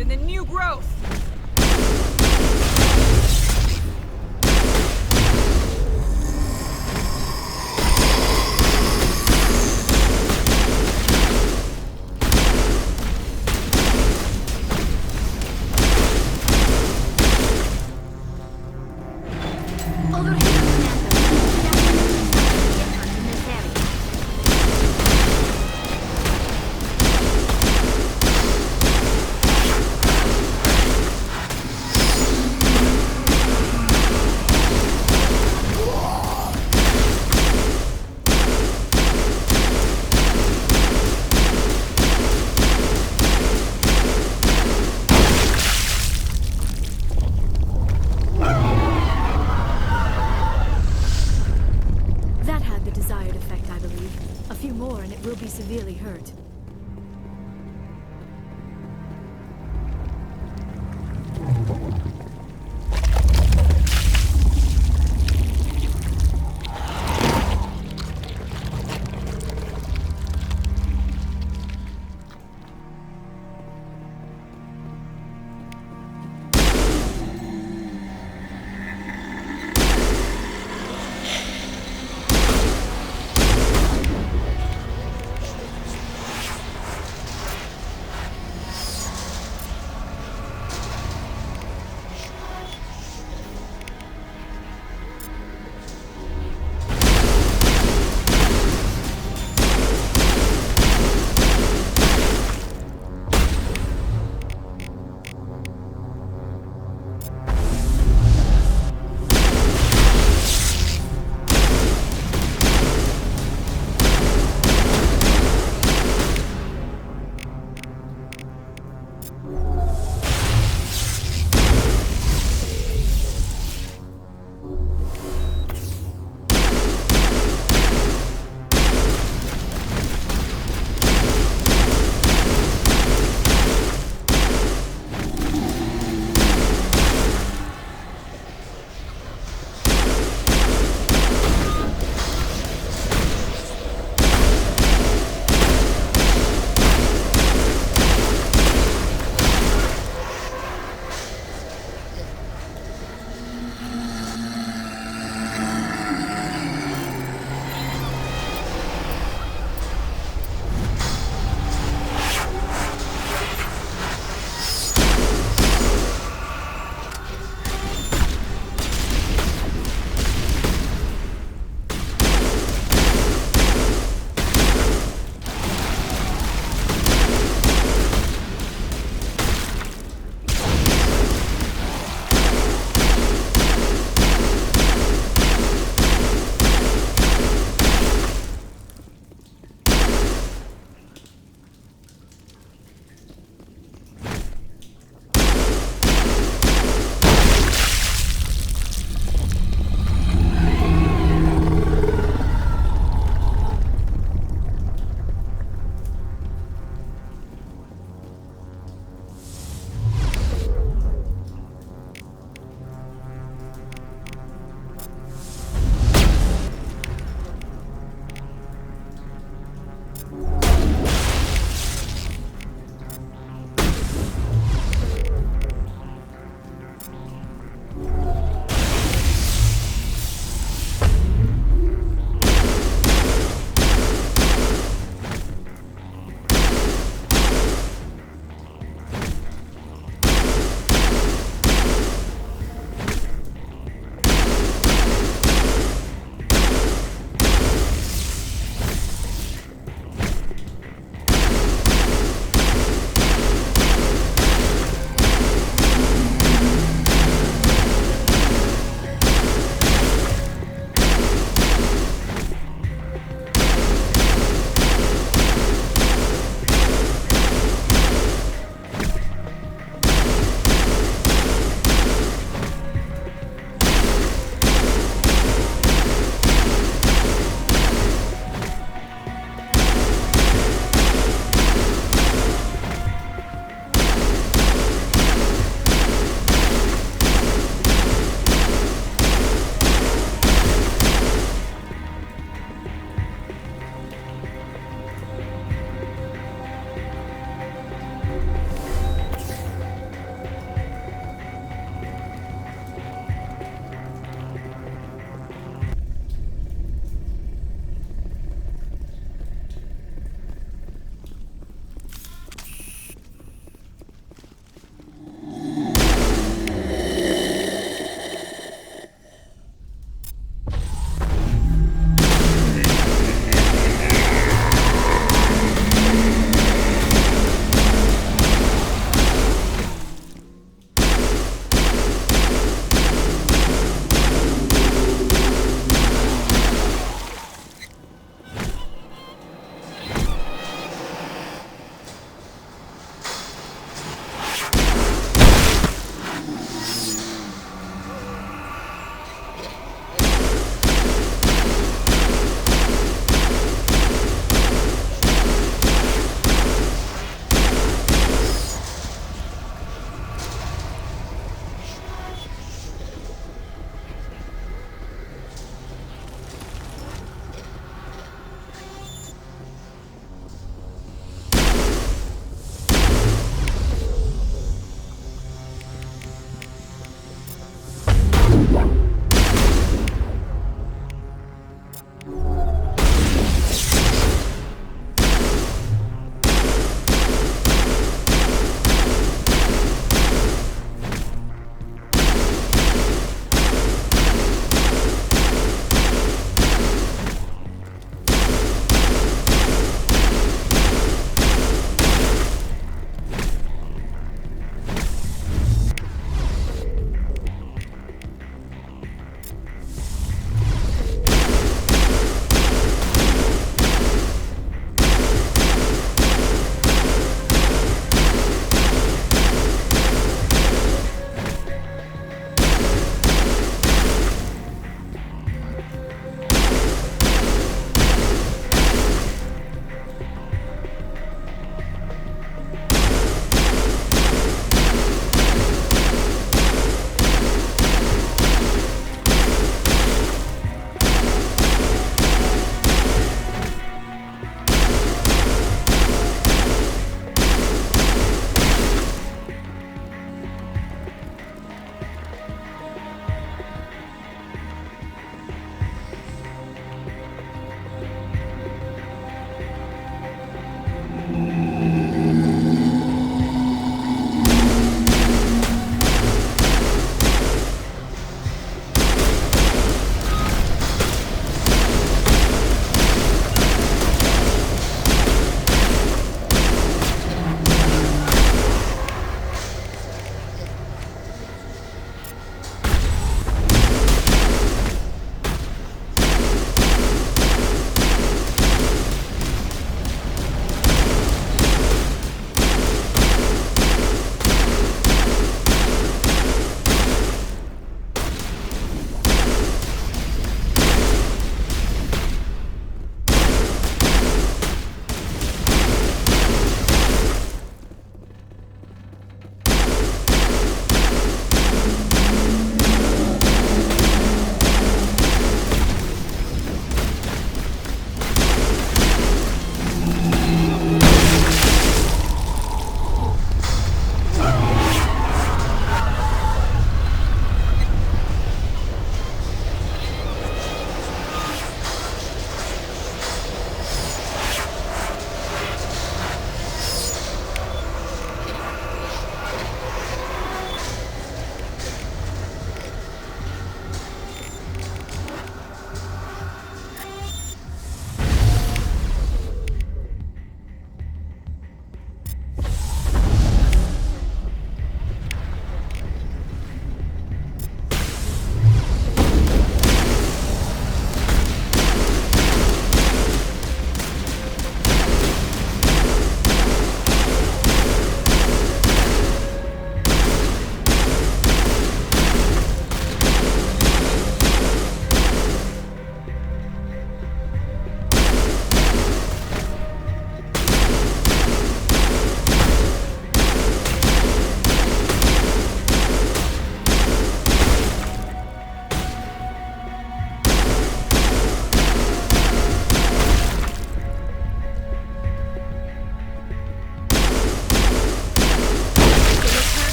ground and the new growth! Over here, Commander. Get hunt in this area.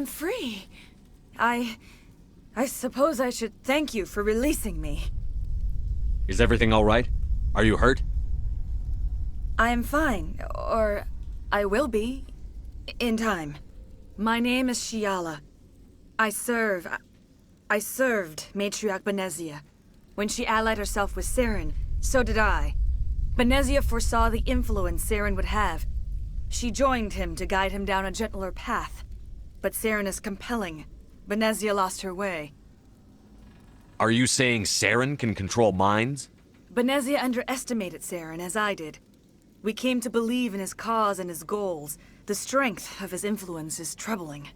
I'm free. I suppose I should thank you for releasing me. Is everything all right? Are you hurt? I am fine, or I will be, in time. My name is Shiala. I served Matriarch Benezia. When she allied herself with Saren, so did I. Benezia foresaw the influence Saren would have. She joined him to guide him down a gentler path. But Saren is compelling. Benezia lost her way. Are you saying Saren can control minds? Benezia underestimated Saren, as I did. We came to believe in his cause and his goals. The strength of his influence is troubling.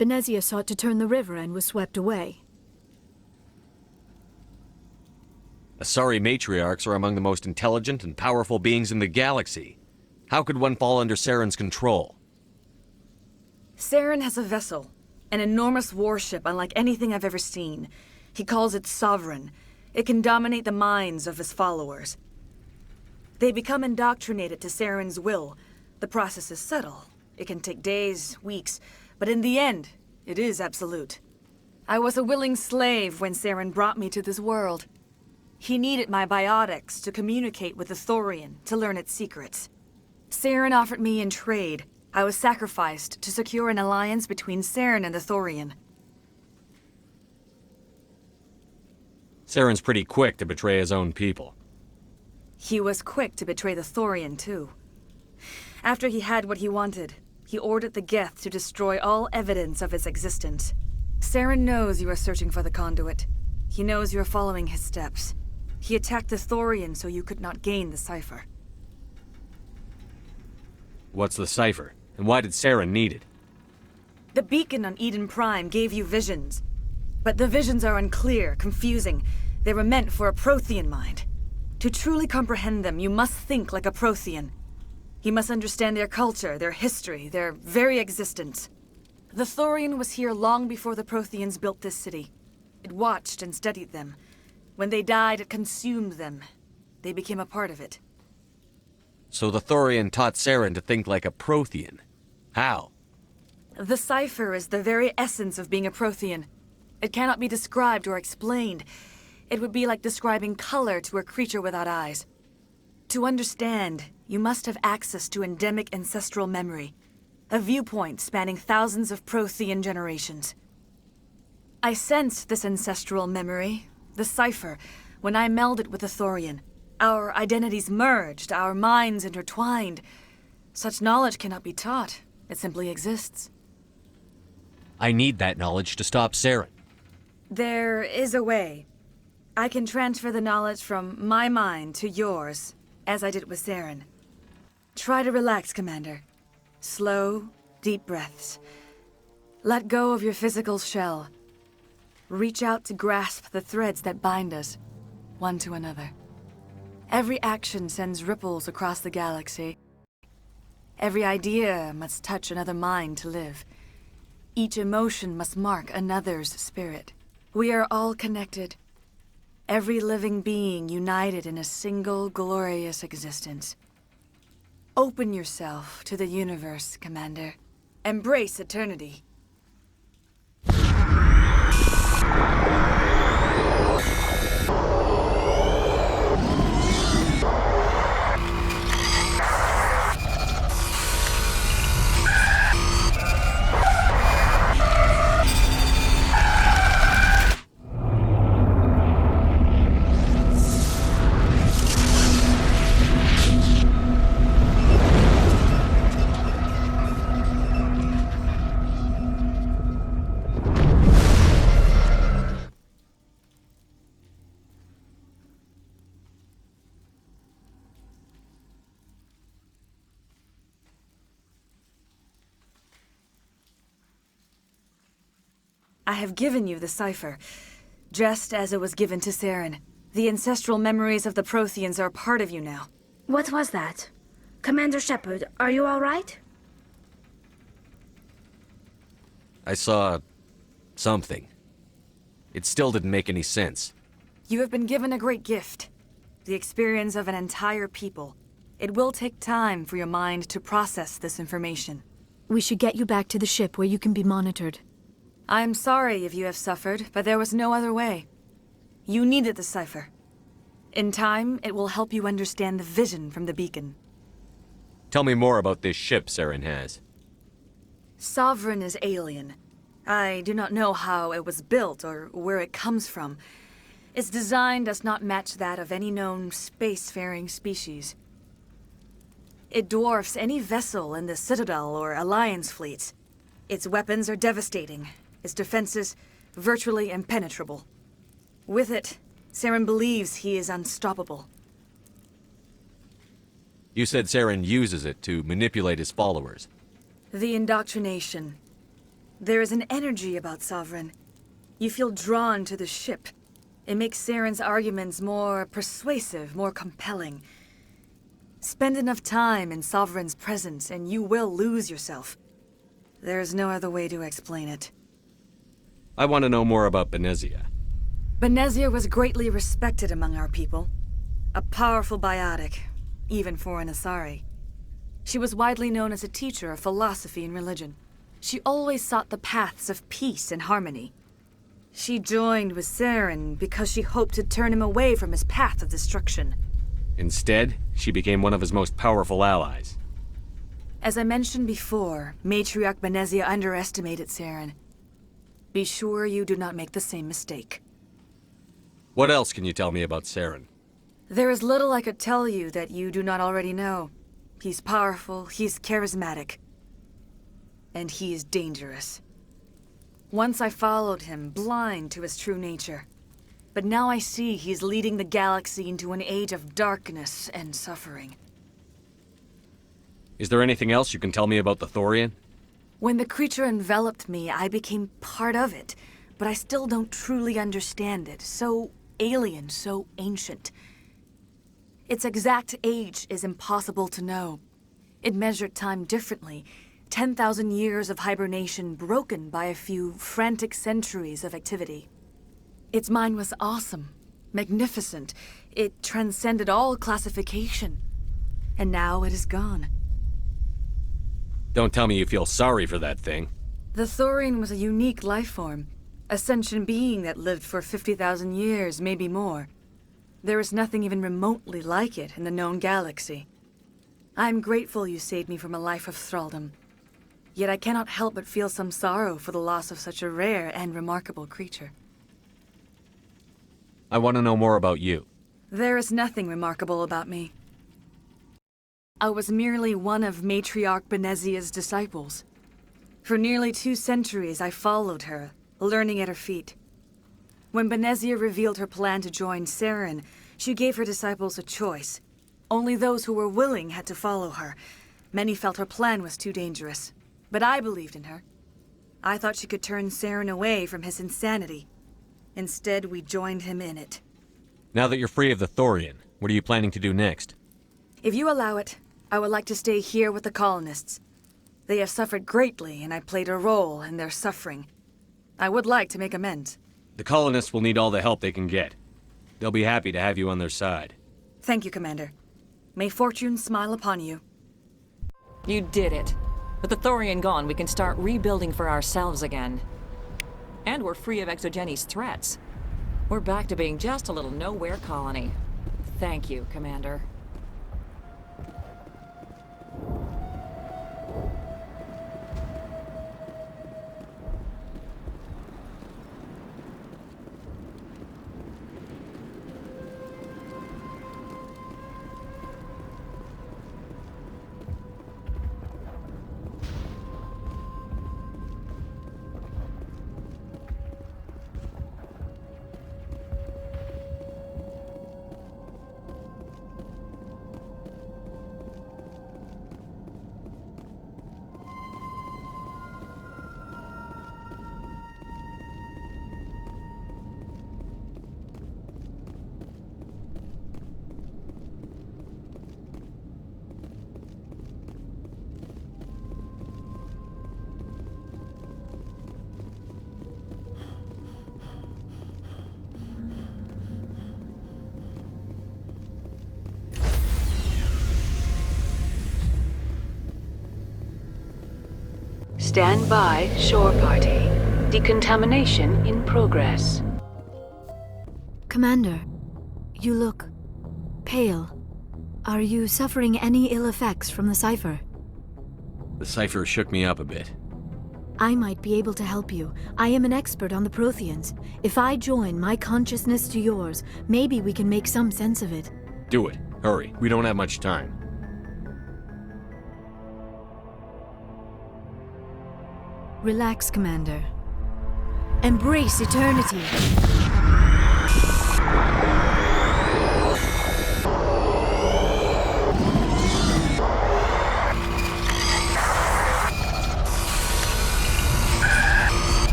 Benezia sought to turn the river and was swept away. Asari matriarchs are among the most intelligent and powerful beings in the galaxy. How could one fall under Saren's control? Saren has a vessel, an enormous warship unlike anything I've ever seen. He calls it Sovereign. It can dominate the minds of his followers. They become indoctrinated to Saren's will. The process is subtle. It can take days, weeks, but in the end, it is absolute. I was a willing slave when Saren brought me to this world. He needed my biotics to communicate with the Thorian, to learn its secrets. Saren offered me in trade. I was sacrificed to secure an alliance between Saren and the Thorian. Saren's pretty quick to betray his own people. He was quick to betray the Thorian, too. After he had what he wanted, he ordered the Geth to destroy all evidence of its existence. Saren knows you are searching for the conduit. He knows you are following his steps. He attacked the Thorian so you could not gain the cipher. What's the cipher? And why did Saren need it? The beacon on Eden Prime gave you visions. But the visions are unclear, confusing. They were meant for a Prothean mind. To truly comprehend them, you must think like a Prothean. You must understand their culture, their history, their very existence. The Thorian was here long before the Protheans built this city. It watched and studied them. When they died, it consumed them. They became a part of it. So the Thorian taught Saren to think like a Prothean. How? The cipher is the very essence of being a Prothean. It cannot be described or explained. It would be like describing color to a creature without eyes. To understand, you must have access to endemic ancestral memory, a viewpoint spanning thousands of Prothean generations. I sensed this ancestral memory, the cipher, when I melded with the Thorian. Our identities merged, our minds intertwined. Such knowledge cannot be taught. It simply exists. I need that knowledge to stop Saren. There is a way. I can transfer the knowledge from my mind to yours, as I did with Saren. Try to relax, Commander. Slow, deep breaths. Let go of your physical shell. Reach out to grasp the threads that bind us, one to another. Every action sends ripples across the galaxy. Every idea must touch another mind to live. Each emotion must mark another's spirit. We are all connected. Every living being united in a single glorious existence. Open yourself to the universe, Commander. Embrace eternity. I have given you the cipher, just as it was given to Saren. The ancestral memories of the Protheans are a part of you now. What was that? Commander Shepard, are you all right? I saw something. It still didn't make any sense. You have been given a great gift. The experience of an entire people. It will take time for your mind to process this information. We should get you back to the ship where you can be monitored. I'm sorry if you have suffered, but there was no other way. You needed the cipher. In time, it will help you understand the vision from the beacon. Tell me more about this ship Saren has. Sovereign is alien. I do not know how it was built or where it comes from. Its design does not match that of any known spacefaring species. It dwarfs any vessel in the Citadel or Alliance fleets. Its weapons are devastating, its defenses virtually impenetrable. With it, Saren believes he is unstoppable. You said Saren uses it to manipulate his followers. The indoctrination. There is an energy about Sovereign. You feel drawn to the ship. It makes Saren's arguments more persuasive, more compelling. Spend enough time in Sovereign's presence and you will lose yourself. There is no other way to explain it. I want to know more about Benezia. Benezia was greatly respected among our people. A powerful biotic, even for an Asari. She was widely known as a teacher of philosophy and religion. She always sought the paths of peace and harmony. She joined with Saren because she hoped to turn him away from his path of destruction. Instead, she became one of his most powerful allies. As I mentioned before, Matriarch Benezia underestimated Saren. Be sure you do not make the same mistake. What else can you tell me about Saren? There is little I could tell you that you do not already know. He's powerful, he's charismatic, and he is dangerous. Once I followed him, blind to his true nature. But now I see he's leading the galaxy into an age of darkness and suffering. Is there anything else you can tell me about the Thorian? When the creature enveloped me, I became part of it, but I still don't truly understand it. So alien, so ancient. Its exact age is impossible to know. It measured time differently. 10,000 years of hibernation broken by a few frantic centuries of activity. Its mind was awesome, magnificent. It transcended all classification. And now it is gone. Don't tell me you feel sorry for that thing. The Thorian was a unique life form. A sentient being that lived for 50,000 years, maybe more. There is nothing even remotely like it in the known galaxy. I'm grateful you saved me from a life of thraldom. Yet I cannot help but feel some sorrow for the loss of such a rare and remarkable creature. I want to know more about you. There is nothing remarkable about me. I was merely one of Matriarch Benezia's disciples. For nearly 2 centuries I followed her, learning at her feet. When Benezia revealed her plan to join Saren, she gave her disciples a choice. Only those who were willing had to follow her. Many felt her plan was too dangerous, but I believed in her. I thought she could turn Saren away from his insanity. Instead, we joined him in it. Now that you're free of the Thorian, what are you planning to do next? If you allow it, I would like to stay here with the colonists. They have suffered greatly, and I played a role in their suffering. I would like to make amends. The colonists will need all the help they can get. They'll be happy to have you on their side. Thank you, Commander. May fortune smile upon you. You did it. With the Thorian gone, we can start rebuilding for ourselves again. And we're free of Exogenes' threats. We're back to being just a little nowhere colony. Thank you, Commander. Stand by, shore party. Decontamination in progress. Commander, you look pale. Are you suffering any ill effects from the cipher? The cipher shook me up a bit. I might be able to help you. I am an expert on the Protheans. If I join my consciousness to yours, maybe we can make some sense of it. Do it. Hurry. We don't have much time. Relax, Commander. Embrace eternity.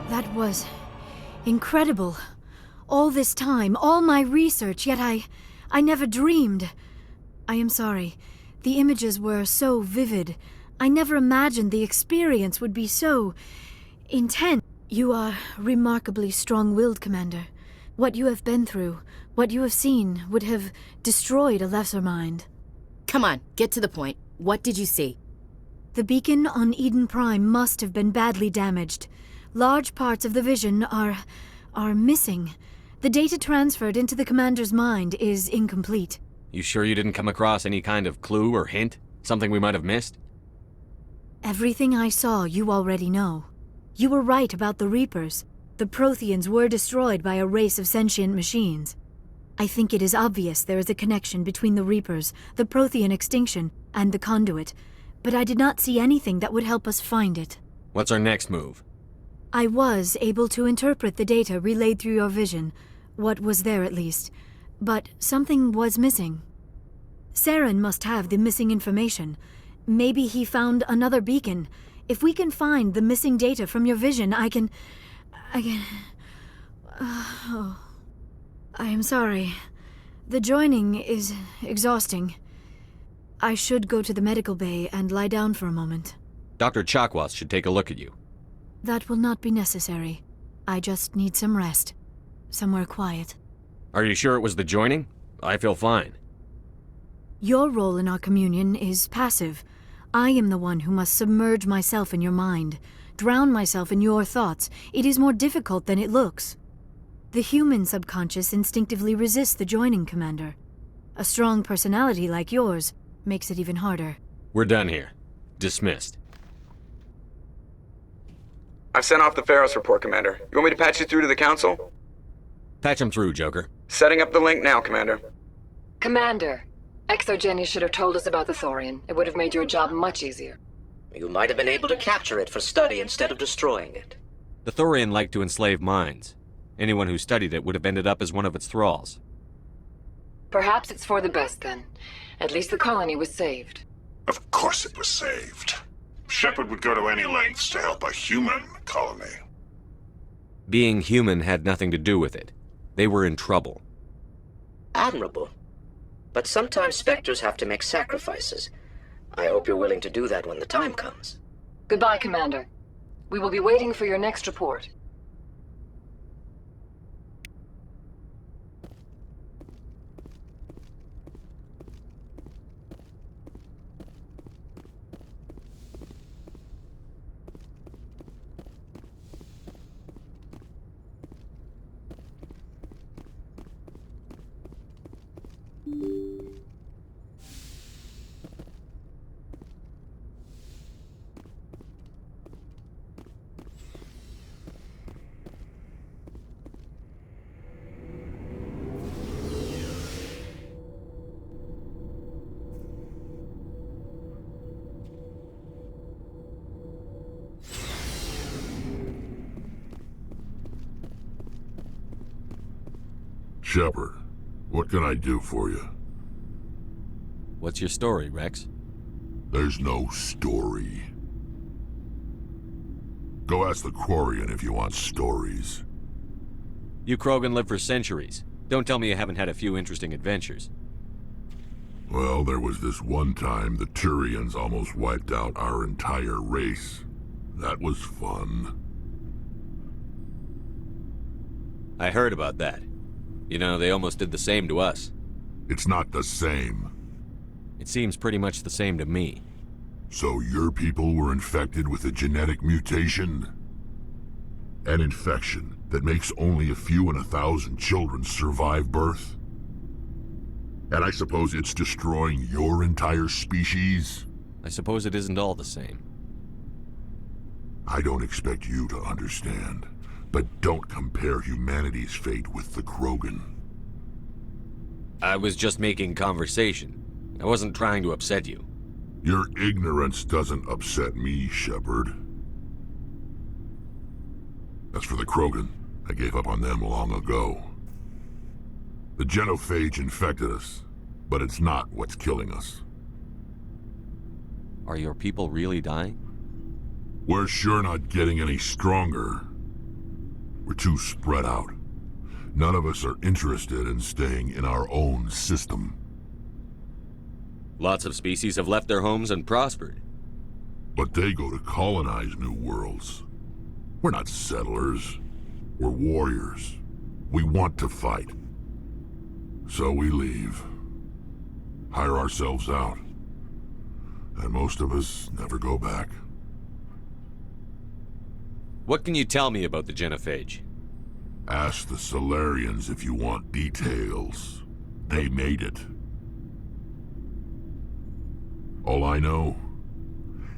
That was incredible. All this time, all my research, yet I never dreamed. I am sorry. The images were so vivid. I never imagined the experience would be so intense. You are remarkably strong-willed, Commander. What you have been through, what you have seen, would have destroyed a lesser mind. Come on, get to the point. What did you see? The beacon on Eden Prime must have been badly damaged. Large parts of the vision are missing. The data transferred into the Commander's mind is incomplete. You sure you didn't come across any kind of clue or hint? Something we might have missed? Everything I saw you already know. You were right about the Reapers. The Protheans were destroyed by a race of sentient machines. I think it is obvious there is a connection between the Reapers, the Prothean extinction, and the Conduit, but I did not see anything that would help us find it. What's our next move? I was able to interpret the data relayed through your vision, what was there at least, but something was missing. Saren must have the missing information. Maybe he found another beacon. If we can find the missing data from your vision, I can... Oh. I am sorry. The joining is exhausting. I should go to the medical bay and lie down for a moment. Dr. Chakwas should take a look at you. That will not be necessary. I just need some rest. Somewhere quiet. Are you sure it was the joining? I feel fine. Your role in our communion is passive. I am the one who must submerge myself in your mind, drown myself in your thoughts. It is more difficult than it looks. The human subconscious instinctively resists the joining, Commander. A strong personality like yours makes it even harder. We're done here. Dismissed. I've sent off the Pharos report, Commander. You want me to patch you through to the Council? Patch him through, Joker. Setting up the link now, Commander. Commander, Exogeny should have told us about the Thorian. It would have made your job much easier. You might have been able to capture it for study instead of destroying it. The Thorian liked to enslave minds. Anyone who studied it would have ended up as one of its thralls. Perhaps it's for the best, then. At least the colony was saved. Of course it was saved. Shepard would go to any lengths to help a human colony. Being human had nothing to do with it. They were in trouble. Admirable. But sometimes Spectres have to make sacrifices. I hope you're willing to do that when the time comes. Goodbye, Commander. We will be waiting for your next report. Shepard, what can I do for you? What's your story, Rex? There's no story. Go ask the Quarian if you want stories. You Krogan lived for centuries. Don't tell me you haven't had a few interesting adventures. Well, there was this one time the Turians almost wiped out our entire race. That was fun. I heard about that. You know, they almost did the same to us. It's not the same. It seems pretty much the same to me. So your people were infected with a genetic mutation? An infection that makes only a few in 1,000 children survive birth? And I suppose it's destroying your entire species? I suppose it isn't all the same. I don't expect you to understand, but don't compare humanity's fate with the Krogan. I was just making conversation. I wasn't trying to upset you. Your ignorance doesn't upset me, Shepard. As for the Krogan, I gave up on them long ago. The genophage infected us, but it's not what's killing us. Are your people really dying? We're sure not getting any stronger. We're too spread out. None of us are interested in staying in our own system. Lots of species have left their homes and prospered. But they go to colonize new worlds. We're not settlers. We're warriors. We want to fight. So we leave. Hire ourselves out. And most of us never go back. What can you tell me about the genophage? Ask the Solarians if you want details. They made it. All I know,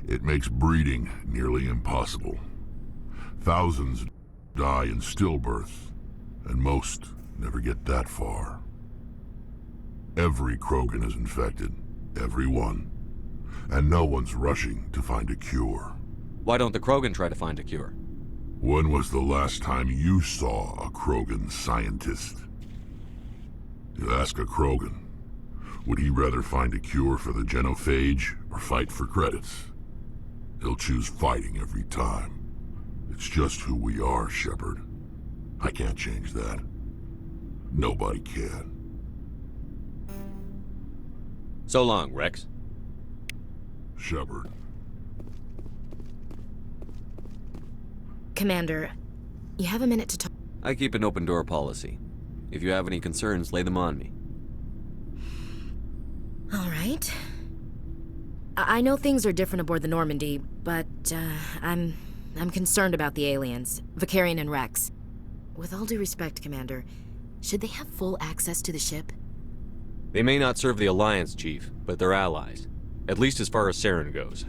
it makes breeding nearly impossible. Thousands die in stillbirth, and most never get that far. Every Krogan is infected, every one. And no one's rushing to find a cure. Why don't the Krogan try to find a cure? When was the last time you saw a Krogan scientist? You ask a Krogan, would he rather find a cure for the genophage or fight for credits? He'll choose fighting every time. It's just who we are, Shepard. I can't change that. Nobody can. So long, Rex. Shepard. Commander, you have a minute to talk. I keep an open door policy. If you have any concerns, lay them on me. All right. I know things are different aboard the Normandy, but I'm concerned about the aliens, Vakarian and Rex. With all due respect, Commander, should they have full access to the ship? They may not serve the Alliance, Chief, but they're allies. At least as far as Saren goes.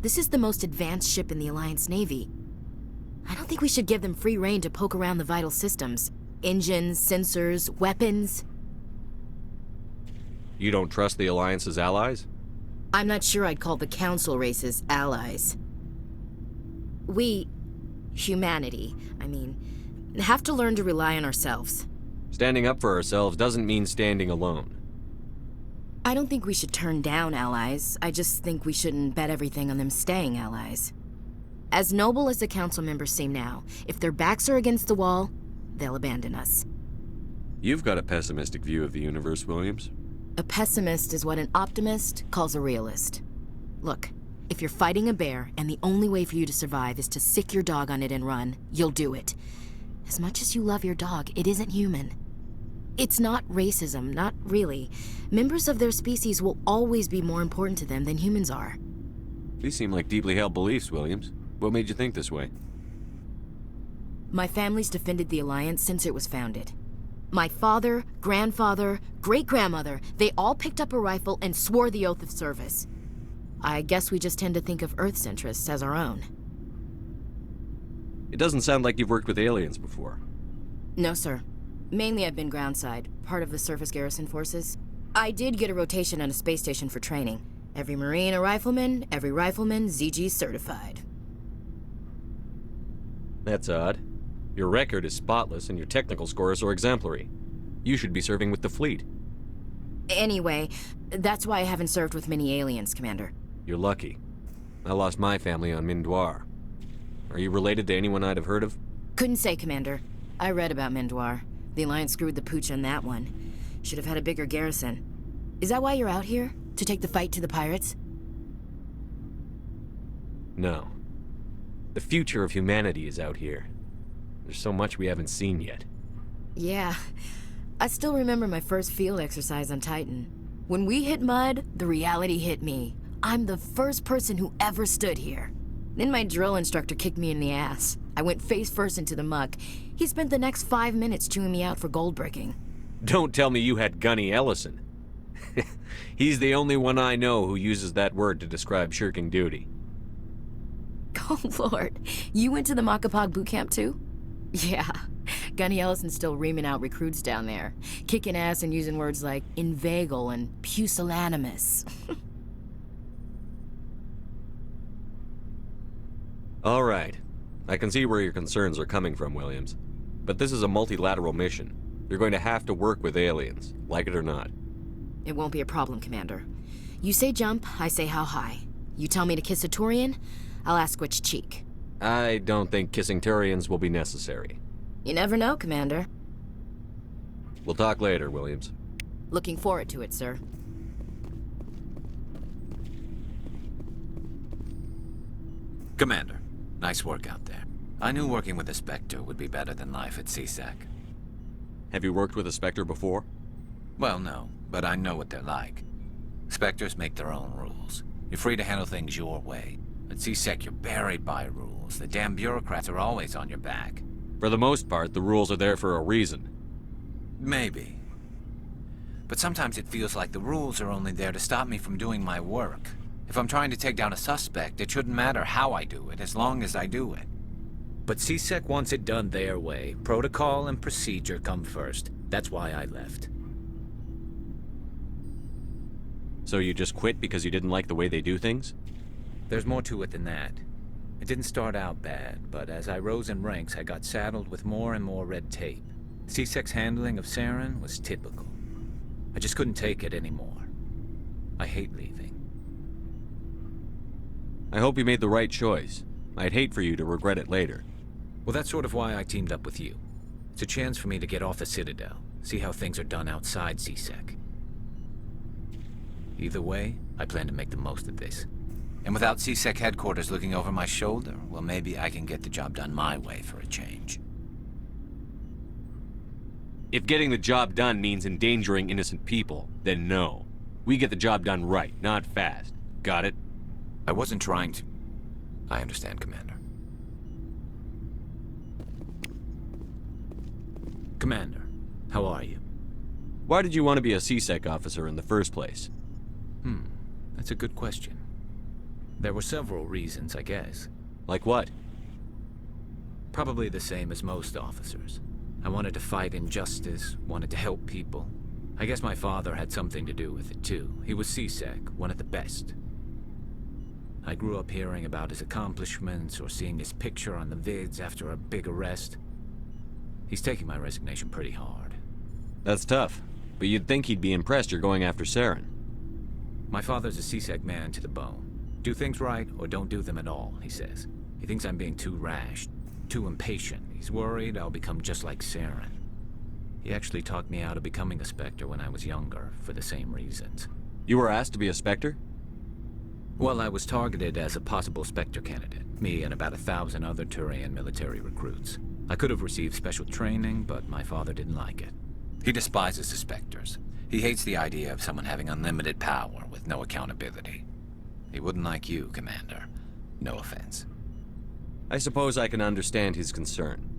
This is the most advanced ship in the Alliance Navy. I don't think we should give them free rein to poke around the vital systems. Engines, sensors, weapons. You don't trust the Alliance's allies? I'm not sure I'd call the Council races allies. We, humanity, have to learn to rely on ourselves. Standing up for ourselves doesn't mean standing alone. I don't think we should turn down allies. I just think we shouldn't bet everything on them staying allies. As noble as the Council members seem now, if their backs are against the wall, they'll abandon us. You've got a pessimistic view of the universe, Williams. A pessimist is what an optimist calls a realist. Look, if you're fighting a bear and the only way for you to survive is to sick your dog on it and run, you'll do it. As much as you love your dog, it isn't human. It's not racism, not really. Members of their species will always be more important to them than humans are. These seem like deeply held beliefs, Williams. What made you think this way? My family's defended the Alliance since it was founded. My father, grandfather, great-grandmother, they all picked up a rifle and swore the oath of service. I guess we just tend to think of Earth's interests as our own. It doesn't sound like you've worked with aliens before. No, sir. Mainly I've been groundside, part of the surface garrison forces. I did get a rotation on a space station for training. Every Marine a rifleman, every rifleman ZG certified. That's odd. Your record is spotless and your technical scores are exemplary. You should be serving with the fleet. Anyway, that's why I haven't served with many aliens, Commander. You're lucky. I lost my family on Mindoir. Are you related to anyone I'd have heard of? Couldn't say, Commander. I read about Mindoir. The Alliance screwed the pooch on that one. Should have had a bigger garrison. Is that why you're out here? To take the fight to the pirates? No. The future of humanity is out here. There's so much we haven't seen yet. Yeah. I still remember my first field exercise on Titan. When we hit mud, the reality hit me. I'm the first person who ever stood here. Then my drill instructor kicked me in the ass. I went face first into the muck. He spent the next 5 minutes chewing me out for gold bricking. Don't tell me you had Gunny Ellison. He's the only one I know who uses that word to describe shirking duty. Oh, Lord. You went to the Makapog boot camp, too? Yeah. Gunny Ellison's still reaming out recruits down there. Kicking ass and using words like inveigle and pusillanimous. All right. I can see where your concerns are coming from, Williams. But this is a multilateral mission. You're going to have to work with aliens, like it or not. It won't be a problem, Commander. You say jump, I say how high. You tell me to kiss a Turian, I'll ask which cheek. I don't think kissing Turians will be necessary. You never know, Commander. We'll talk later, Williams. Looking forward to it, sir. Commander, nice work out there. I knew working with a Spectre would be better than life at CSEC. Have you worked with a Spectre before? Well, no, but I know what they're like. Spectres make their own rules. You're free to handle things your way. At CSEC, you're buried by rules. The damn bureaucrats are always on your back. For the most part, the rules are there for a reason. Maybe. But sometimes it feels like the rules are only there to stop me from doing my work. If I'm trying to take down a suspect, it shouldn't matter how I do it, as long as I do it. But CSEC wants it done their way. Protocol and procedure come first. That's why I left. So you just quit because you didn't like the way they do things? There's more to it than that. It didn't start out bad, but as I rose in ranks, I got saddled with more and more red tape. CSEC's handling of Saren was typical. I just couldn't take it anymore. I hate leaving. I hope you made the right choice. I'd hate for you to regret it later. Well, that's sort of why I teamed up with you. It's a chance for me to get off the Citadel, see how things are done outside CSEC. Either way, I plan to make the most of this. And without CSEC headquarters looking over my shoulder, well, maybe I can get the job done my way for a change. If getting the job done means endangering innocent people, then no. We get the job done right, not fast. Got it? I wasn't trying to... I understand, Commander. Commander, how are you? Why did you want to be a CSEC officer in the first place? That's a good question. There were several reasons, I guess. Like what? Probably the same as most officers. I wanted to fight injustice, wanted to help people. I guess my father had something to do with it, too. He was CSEC, one of the best. I grew up hearing about his accomplishments or seeing his picture on the vids after a big arrest. He's taking my resignation pretty hard. That's tough, but you'd think he'd be impressed you're going after Saren. My father's a CSEC man to the bone. Do things right or don't do them at all, he says. He thinks I'm being too rash, too impatient. He's worried I'll become just like Saren. He actually talked me out of becoming a Spectre when I was younger, for the same reasons. You were asked to be a Spectre? Well, I was targeted as a possible Spectre candidate. Me and about 1,000 other Turian military recruits. I could have received special training, but my father didn't like it. He despises the Spectres. He hates the idea of someone having unlimited power with no accountability. He wouldn't like you, Commander. No offense. I suppose I can understand his concern.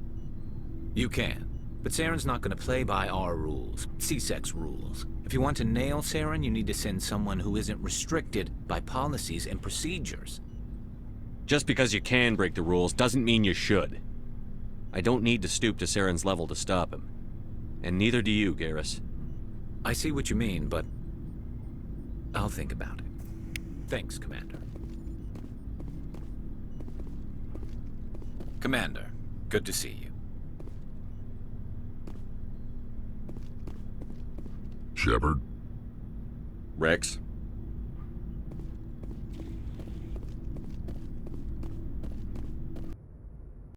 You can. But Saren's not going to play by our rules, CSEC's rules. If you want to nail Saren, you need to send someone who isn't restricted by policies and procedures. Just because you can break the rules doesn't mean you should. I don't need to stoop to Saren's level to stop him. And neither do you, Garrus. I see what you mean, but I'll think about it. Thanks, Commander. Commander, good to see you. Shepard? Rex?